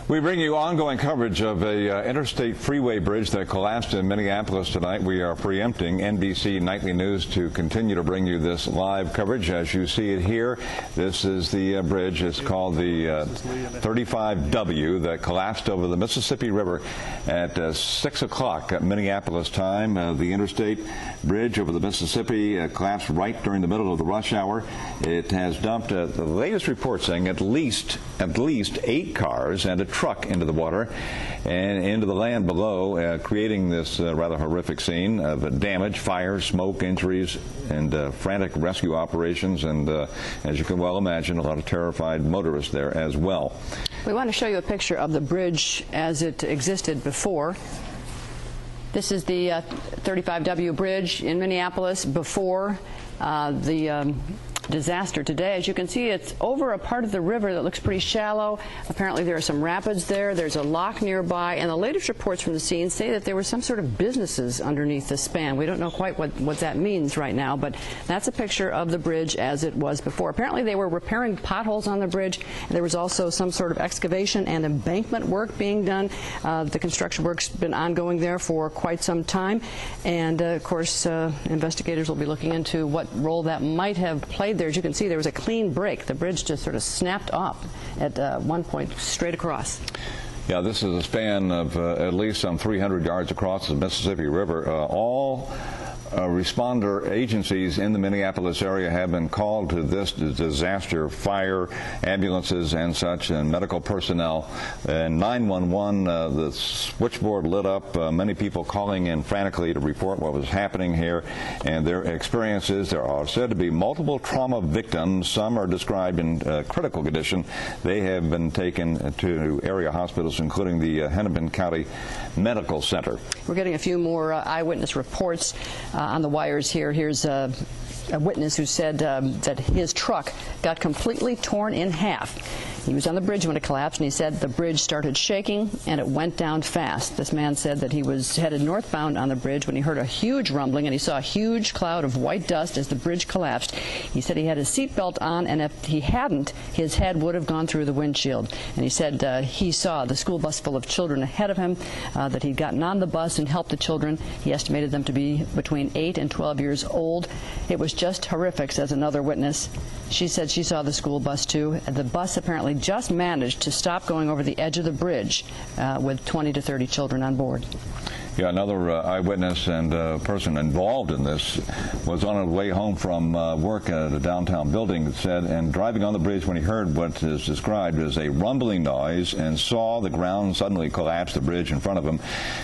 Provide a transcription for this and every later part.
We bring you ongoing coverage of a interstate freeway bridge that collapsed in Minneapolis tonight. We are preempting NBC Nightly News to continue to bring you this live coverage. As you see it here, this is the bridge. It's called the 35W that collapsed over the Mississippi River at 6 o'clock at Minneapolis time. The interstate bridge over the Mississippi collapsed right during the middle of the rush hour. It has dumped, the latest report saying, at least 8 cars and a truck into the water and into the land below, creating this rather horrific scene of damage, fire, smoke, injuries, and frantic rescue operations, and as you can well imagine, a lot of terrified motorists there as well. We want to show you a picture of the bridge as it existed before. This is the 35W Bridge in Minneapolis before the disaster today. As you can see, it's over a part of the river that looks pretty shallow. Apparently there are some rapids there. There's a lock nearby, and the latest reports from the scene say that there were some sort of businesses underneath the span. We don't know quite what that means right now, but that's a picture of the bridge as it was before. Apparently they were repairing potholes on the bridge. There was also some sort of excavation and embankment work being done. The construction work's been ongoing there for quite some time, and of course investigators will be looking into what role that might have played there. As you can see, there was a clean break. The bridge just sort of snapped off at one point straight across. Yeah, this is a span of at least some 300 yards across the Mississippi River. All responder agencies in the Minneapolis area have been called to this disaster: fire, ambulances, and such, and medical personnel. And 911, the switchboard lit up, many people calling in frantically to report what was happening here and their experiences. There are said to be multiple trauma victims. Some are described in critical condition. They have been taken to area hospitals, including the Hennepin County Medical Center. We're getting a few more eyewitness reports on the wires here. Here's a witness who said that his truck got completely torn in half. He was on the bridge when it collapsed, and he said the bridge started shaking and it went down fast. This man said that he was headed northbound on the bridge when he heard a huge rumbling, and he saw a huge cloud of white dust as the bridge collapsed. He said he had his seatbelt on, and if he hadn't, his head would have gone through the windshield. And he said he saw the school bus full of children ahead of him, that he'd gotten on the bus and helped the children. He estimated them to be between 8 and 12 years old. It was just horrific, says another witness. She said she saw the school bus too. The bus apparently just managed to stop going over the edge of the bridge with 20 to 30 children on board. Yeah, another eyewitness and person involved in this was on his way home from work at a downtown building, said, and driving on the bridge when he heard what is described as a rumbling noise and saw the ground suddenly collapse the bridge in front of him.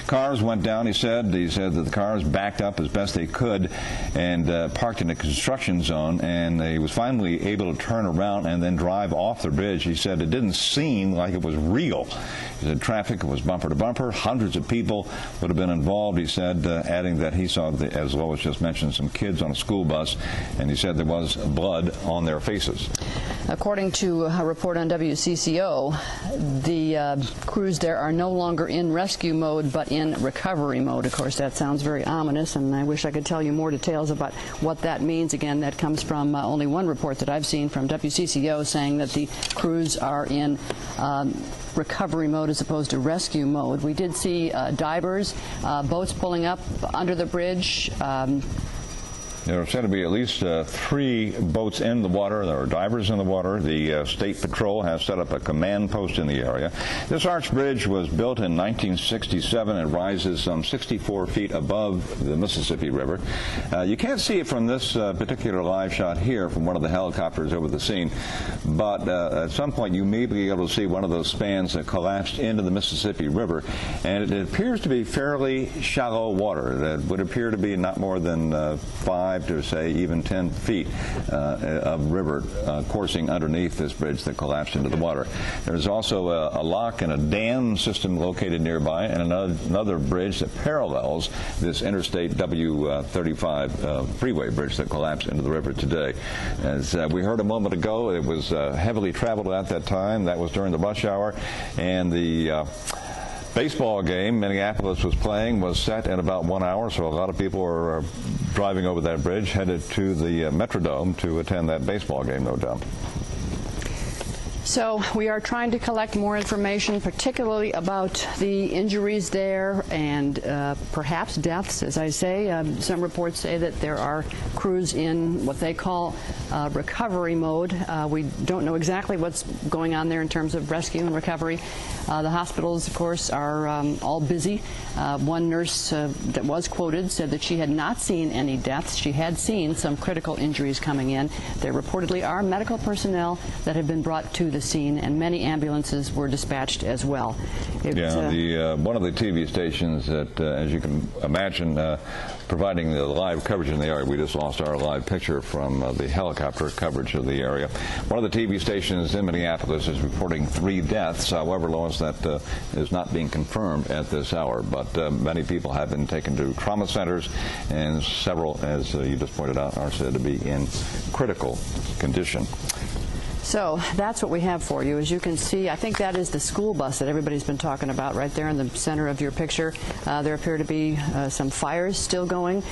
Cars went down, he said. He said that the cars backed up as best they could and parked in a construction zone, and he was finally able to turn around and then drive off the bridge. He said it didn't seem like it was real. He said traffic was bumper to bumper. Hundreds of people would have been involved, he said, adding that he saw, as Lois just mentioned, some kids on a school bus, and he said there was blood on their faces. According to a report on WCCO, the crews there are no longer in rescue mode but in recovery mode. Of course, that sounds very ominous, and I wish I could tell you more details about what that means. Again, that comes from only one report that I've seen from WCCO saying that the crews are in recovery mode as opposed to rescue mode. We did see divers, boats pulling up under the bridge. There are said to be at least 3 boats in the water. There are divers in the water. The State Patrol has set up a command post in the area. This arch bridge was built in 1967. It rises some 64 feet above the Mississippi River. You can't see it from this particular live shot here from one of the helicopters over the scene, but at some point you may be able to see one of those spans that collapsed into the Mississippi River, and it appears to be fairly shallow water. That would appear to be not more than 5 to, say, even 10 feet of river coursing underneath this bridge that collapsed into the water. There's also a lock and a dam system located nearby, and another bridge that parallels this Interstate W-35 freeway bridge that collapsed into the river today. As we heard a moment ago, it was heavily traveled at that time. That was during the rush hour, and the baseball game Minneapolis was playing was set in about 1 hour, so a lot of people are driving over that bridge, headed to the Metrodome to attend that baseball game, no doubt. So we are trying to collect more information, particularly about the injuries there and perhaps deaths. As I say, some reports say that there are crews in what they call recovery mode. We don't know exactly what's going on there in terms of rescue and recovery. The hospitals, of course, are all busy. One nurse that was quoted said that she had not seen any deaths. She had seen some critical injuries coming in. There reportedly are medical personnel that have been brought to the scene, and many ambulances were dispatched as well. One of the TV stations that, as you can imagine, providing the live coverage in the area. We just lost our live picture from the helicopter coverage of the area. One of the TV stations in Minneapolis is reporting 3 deaths. However, Lois, that is not being confirmed at this hour. But many people have been taken to trauma centers, and several, as you just pointed out, are said to be in critical condition. So that's what we have for you. As you can see, I think that is the school bus that everybody's been talking about right there in the center of your picture. There appear to be some fires still going.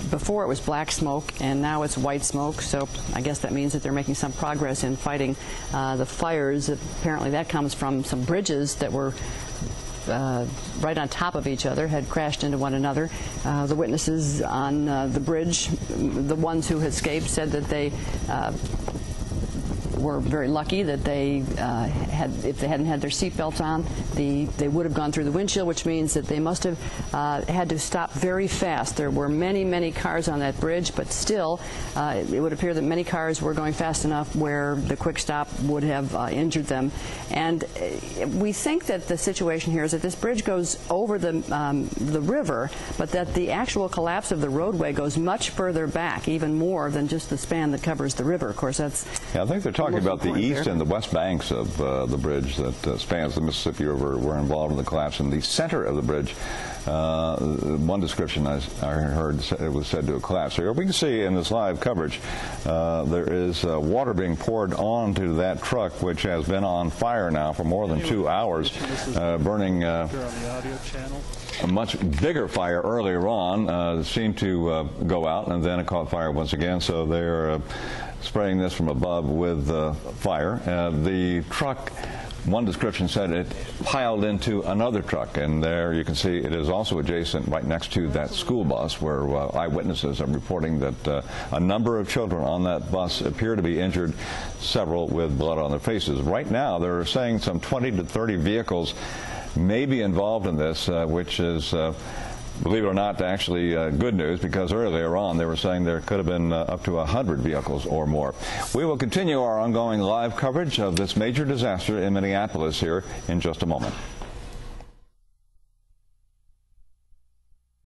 Before it was black smoke, and now it's white smoke, so I guess that means that they're making some progress in fighting the fires. Apparently that comes from some bridges that were right on top of each other, had crashed into one another. The witnesses on the bridge, the ones who escaped, said that they were very lucky that they if they hadn't had their seatbelts on, they would have gone through the windshield, which means that they must have had to stop very fast. There were many, many cars on that bridge, but still, it would appear that many cars were going fast enough where the quick stop would have injured them. And we think that the situation here is that this bridge goes over the river, but that the actual collapse of the roadway goes much further back, even more than just the span that covers the river. Of course, that's... Yeah, I think they're talking about the east and the west banks of the bridge that spans the Mississippi River were involved in the collapse. In the center of the bridge, one description I heard, it was said to have collapsed. So we can see in this live coverage there is water being poured onto that truck, which has been on fire now for more than 2 hours, burning a much bigger fire earlier on. Seemed to go out, and then it caught fire once again. So they're spraying this from above with fire. The truck, one description said it piled into another truck, and there you can see it is also adjacent right next to that school bus, where eyewitnesses are reporting that a number of children on that bus appear to be injured, several with blood on their faces. Right now they're saying some 20 to 30 vehicles may be involved in this, which is believe it or not, actually good news, because earlier on they were saying there could have been up to 100 vehicles or more. We will continue our ongoing live coverage of this major disaster in Minneapolis here in just a moment.